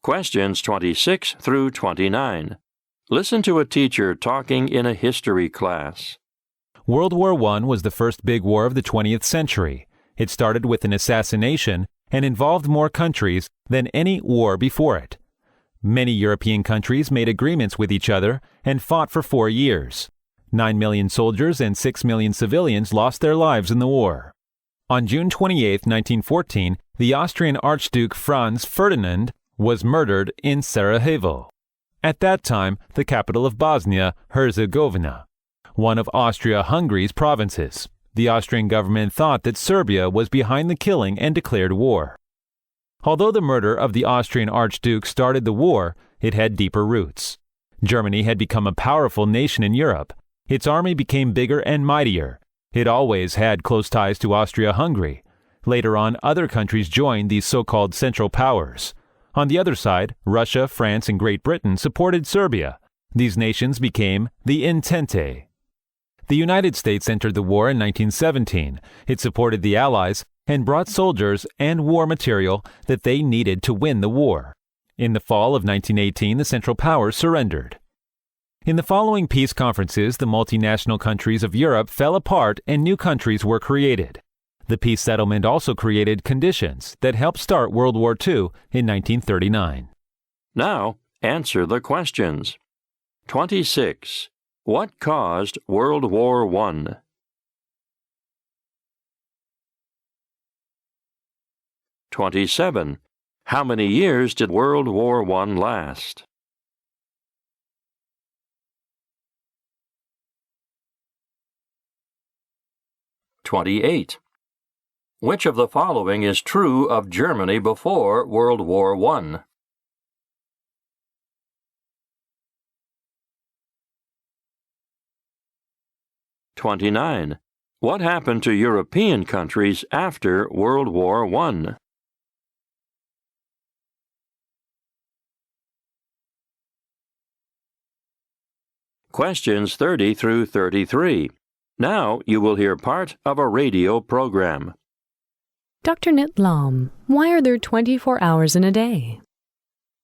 Questions 26 through 29. Listen to a teacher talking in a history class. World War I was the first big war of the 20th century. It started with an assassination and involved more countries than any war before it. Many European countries made agreements with each other and fought for 4 years. 9 million soldiers and 6 million civilians lost their lives in the war. On June 28, 1914, the Austrian Archduke Franz Ferdinand was murdered in Sarajevo, at that time the capital of Bosnia-Herzegovina, one of Austria-Hungary's provinces. The Austrian government thought that Serbia was behind the killing and declared war. Although the murder of the Austrian Archduke started the war, it had deeper roots. Germany had become a powerful nation in Europe. Its army became bigger and mightier. It always had close ties to Austria-Hungary. Later on, other countries joined these so-called Central Powers. On the other side, Russia, France, and Great Britain supported Serbia. These nations became the Entente. The United States entered the war in 1917. It supported the Allies and brought soldiers and war material that they needed to win the war. In the fall of 1918, the Central Powers surrendered. In the following peace conferences, the multinational countries of Europe fell apart and new countries were created. The peace settlement also created conditions that helped start World War II in 1939. Now, answer the questions. 26. What caused World War I? 27. How many years did World War I last? 28. Which of the following is true of Germany before World War I? 29. What happened to European countries after World War I? 30 through 33. Now you will hear part of a radio program. Dr. Nit Lam, why are there 24 hours in a day?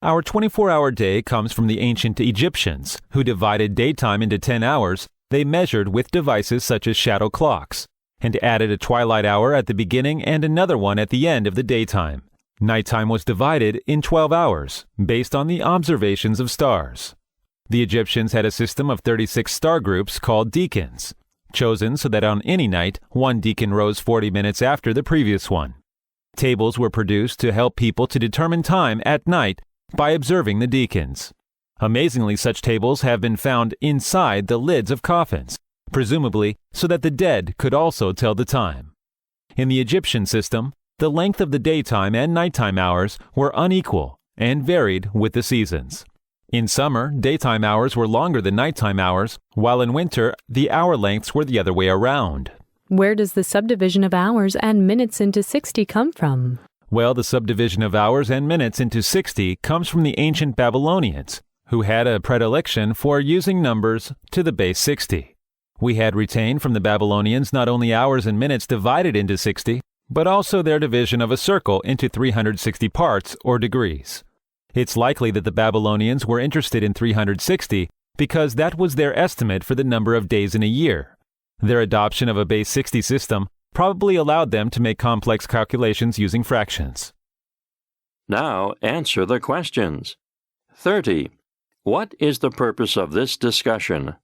Our 24-hour day comes from the ancient Egyptians, who divided daytime into 10 hours they measured with devices such as shadow clocks, and added a twilight hour at the beginning and another one at the end of the daytime. Nighttime was divided in 12 hours, based on the observations of stars. The Egyptians had a system of 36 star groups called decans, chosen so that on any night, one decan rose 40 minutes after the previous one. Tables were produced to help people to determine time at night by observing the decans. Amazingly, such tables have been found inside the lids of coffins, presumably so that the dead could also tell the time. In the Egyptian system, the length of the daytime and nighttime hours were unequal and varied with the seasons. In summer, daytime hours were longer than nighttime hours, while in winter, the hour lengths were the other way around. Where does the subdivision of hours and minutes into 60 come from? Well, the subdivision of hours and minutes into 60 comes from the ancient Babylonians, who had a predilection for using numbers to the base 60. We had retained from the Babylonians not only hours and minutes divided into 60, but also their division of a circle into 360 parts or degrees. It's likely that the Babylonians were interested in 360 because that was their estimate for the number of days in a year. Their adoption of a base 60 system probably allowed them to make complex calculations using fractions. Now answer the questions. 30. What is the purpose of this discussion?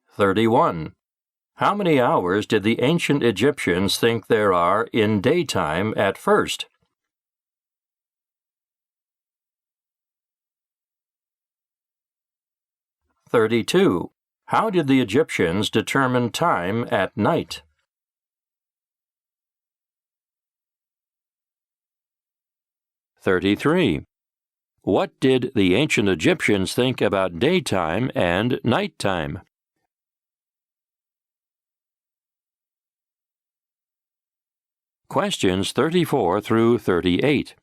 31. How many hours did the ancient Egyptians think there are in daytime at first? 32. How did the Egyptians determine time at night? 33. What did the ancient Egyptians think about daytime and nighttime? Questions 34 through 38.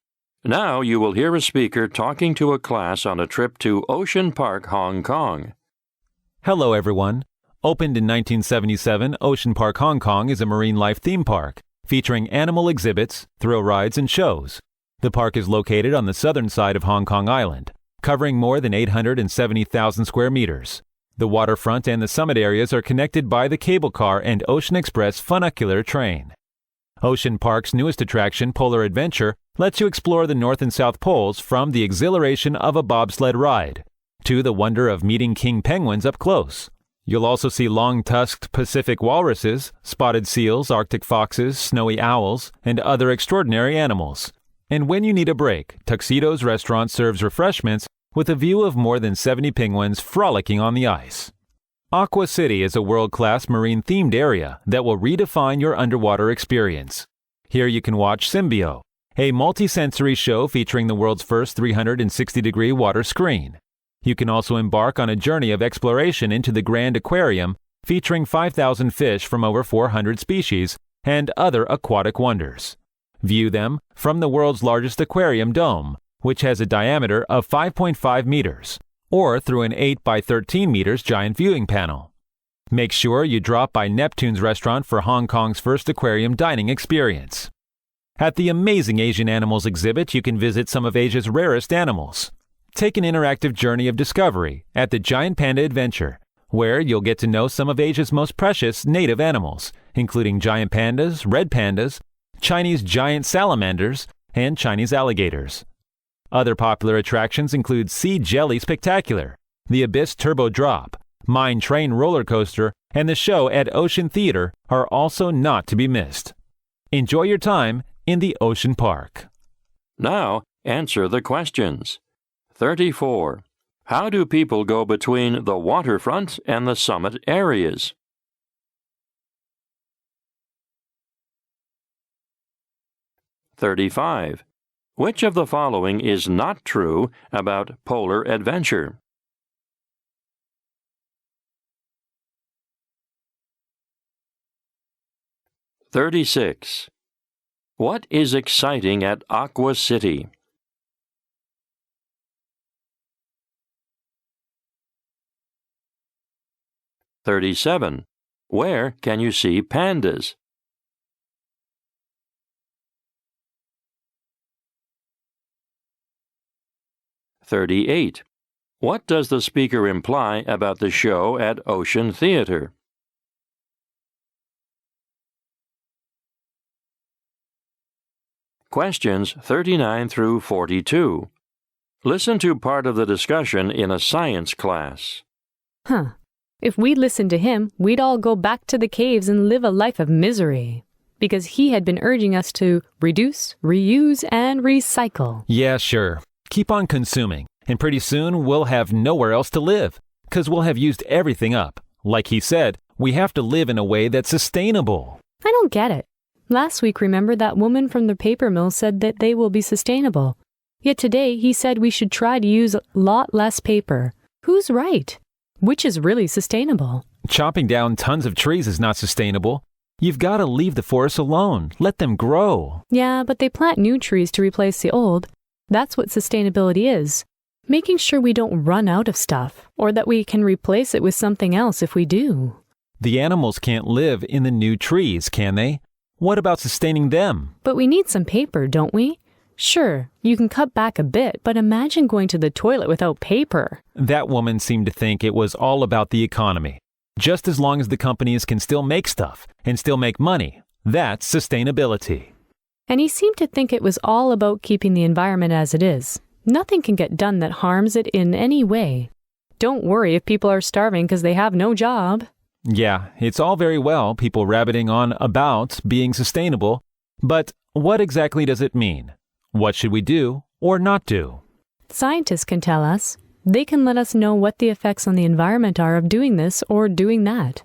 Now you will hear a speaker talking to a class on a trip to Ocean Park, Hong Kong. Hello, everyone. Opened in 1977, Ocean Park Hong Kong is a marine life theme park featuring animal exhibits, thrill rides, and shows. The park is located on the southern side of Hong Kong Island, covering more than 870,000 square meters. The waterfront and the summit areas are connected by the cable car and Ocean Express funicular train. Ocean Park's newest attraction, Polar Adventure, lets you explore the North and South Poles from the exhilaration of a bobsled ride to the wonder of meeting king penguins up close. You'll also see long-tusked Pacific walruses, spotted seals, Arctic foxes, snowy owls, and other extraordinary animals. And when you need a break, Tuxedo's restaurant serves refreshments with a view of more than 70 penguins frolicking on the ice. Aqua City is a world-class marine-themed area that will redefine your underwater experience. Here you can watch Symbio, a multi-sensory show featuring the world's first 360-degree water screen. You can also embark on a journey of exploration into the Grand Aquarium, featuring 5,000 fish from over 400 species and other aquatic wonders. View them from the world's largest aquarium dome, which has a diameter of 5.5 meters, or through an 8 by 13 meters giant viewing panel. Make sure you drop by Neptune's restaurant for Hong Kong's first aquarium dining experience. At the Amazing Asian Animals exhibit, you can visit some of Asia's rarest animals. Take an interactive journey of discovery at the Giant Panda Adventure, where you'll get to know some of Asia's most precious native animals, including giant pandas, red pandas, Chinese giant salamanders, and Chinese alligators. Other popular attractions include Sea Jelly Spectacular, the Abyss Turbo Drop, Mine Train Roller Coaster, and the show at Ocean Theater are also not to be missed. Enjoy your time in the Ocean Park. Now, answer the questions. 34. How do people go between the waterfront and the summit areas? 35. Which of the following is not true about Polar Adventure? 36. What is exciting at Aqua City? 37. Where can you see pandas? 38. What does the speaker imply about the show at Ocean Theater? Questions 39 through 42. Listen to part of the discussion in a science class. If we'd listened to him, we'd all go back to the caves and live a life of misery. Because he had been urging us to reduce, reuse, and recycle. Yeah, sure. Keep on consuming, and pretty soon we'll have nowhere else to live, 'cause we'll have used everything up. Like he said, we have to live in a way that's sustainable. I don't get it. Last week, remember, that woman from the paper mill said that they will be sustainable. Yet today, he said we should try to use a lot less paper. Who's right? Which is really sustainable? Chopping down tons of trees is not sustainable. You've got to leave the forests alone. Let them grow. Yeah, but they plant new trees to replace the old. That's what sustainability is. Making sure we don't run out of stuff, or that we can replace it with something else if we do. The animals can't live in the new trees, can they? What about sustaining them? But we need some paper, don't we? Sure, you can cut back a bit, but imagine going to the toilet without paper. That woman seemed to think it was all about the economy. Just as long as the companies can still make stuff and still make money, that's sustainability. And he seemed to think it was all about keeping the environment as it is. Nothing can get done that harms it in any way. Don't worry if people are starving because they have no job. Yeah, it's all very well, people rabbiting on about being sustainable, but what exactly does it mean? What should we do or not do? Scientists can tell us. They can let us know what the effects on the environment are of doing this or doing that.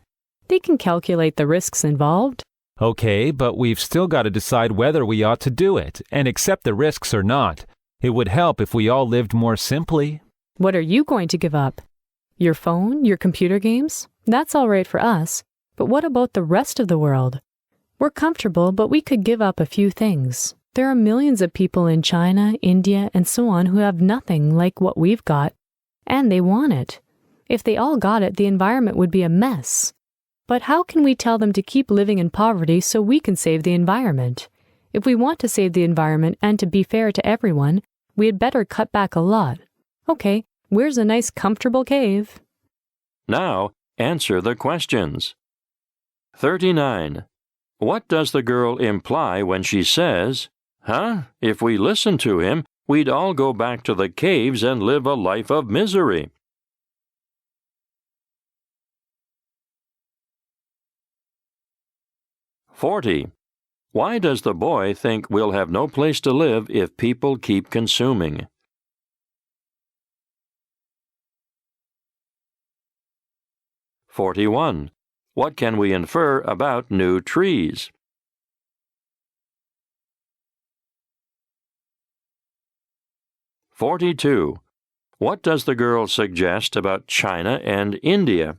They can calculate the risks involved. Okay, but we've still got to decide whether we ought to do it and accept the risks or not. It would help if we all lived more simply. What are you going to give up? Your phone? Your computer games? That's all right for us. But what about the rest of the world? We're comfortable, but we could give up a few things. There are millions of people in China, India, and so on who have nothing like what we've got, and they want it. If they all got it, the environment would be a mess. But how can we tell them to keep living in poverty so we can save the environment? If we want to save the environment and to be fair to everyone, we had better cut back a lot. Okay, where's a nice comfortable cave? Now, answer the questions. 39. What does the girl imply when she says, "Huh? If we listened to him, we'd all go back to the caves and live a life of misery"? 40. Why does the boy think we'll have no place to live if people keep consuming? 41. What can we infer about new trees? 42. What does the girl suggest about China and India?